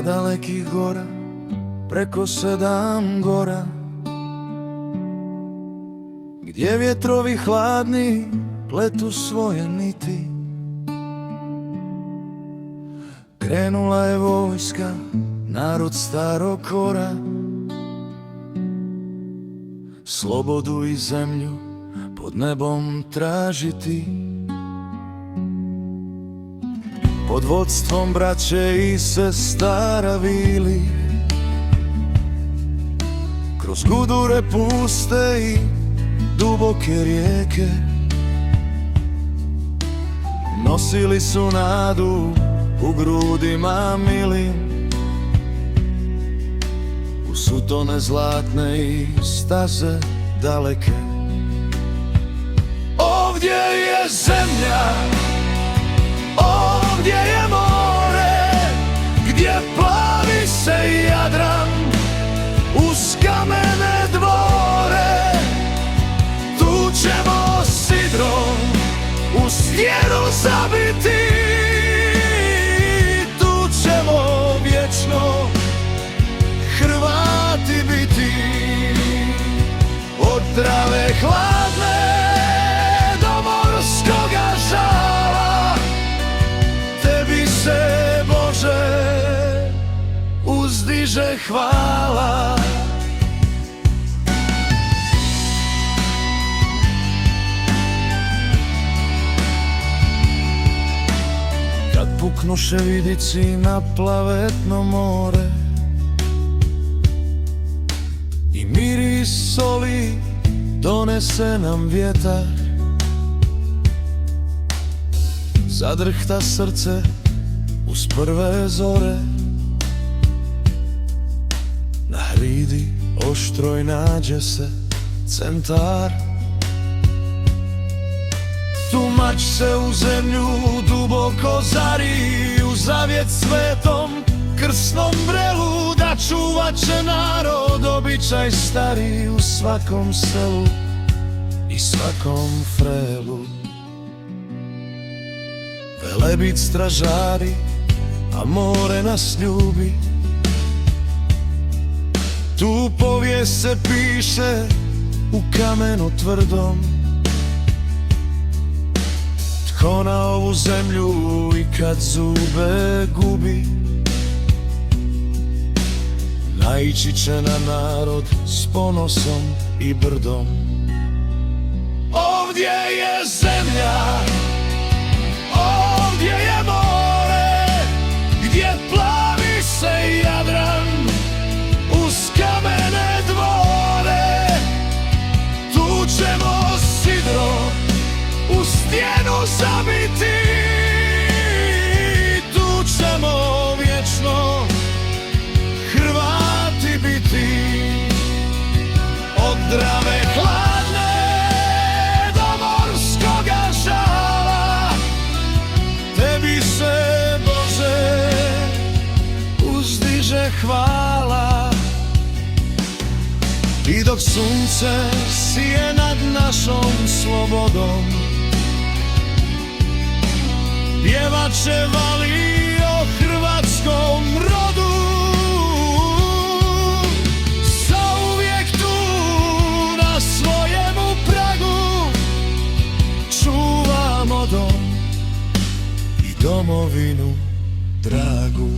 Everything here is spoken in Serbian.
dalekih gora, preko 7 gora, gdje vjetrovi hladni pletu svoje niti. Krenula je vojska, narod starog kora, slobodu i zemlju pod nebom tražiti. Pod vodstvom braće i sestara Vili, kroz gudure puste i duboke rijeke, nosili su nadu u grudima milim, u sutone zlatne i staze daleke. Ovdje je zemlja, ovdje je more, gdje plavi se Jadran uz kamene dvore. Tu ćemo sidrom u stijenu zabiti, tu ćemo vječno Hrvati biti. Od Drave hladne do morskoga žala, tebi se, Bože, uzdiže hvala. Kad puknuše vidici na plavetno more i miris soli donese nam vjetar, zadrhta srce uz prve zore. Na hridi oštroj nađe se centar, tumač se u zemlju duboko zari, u zavjet svetom krsnom brelu, da čuvat će narod običaj stari u svakom selu i svakom frelu. Velebit stražari, a more nas ljubi, tu povijest se piše u kamenu tvrdom. Tko na ovu zemlju i kad zube gubi, naići će na narod s ponosom i brdom. Ovdje je zemlja, ovdje je more, gdje plavi se Jadran uz kamene dvore. Tu ćemo sidrom u stijenu zabiti, tu ćemo vječno Hrvati biti. Od Drave hladne do morskoga žala, tebi se, Bože, uzdiže hvala. I dok sunce sije nad našom slobodom, pjevat će vali o hrvatskom rodu. Zauvijek tu na svojemu pragu čuvamo dom i domovinu dragu.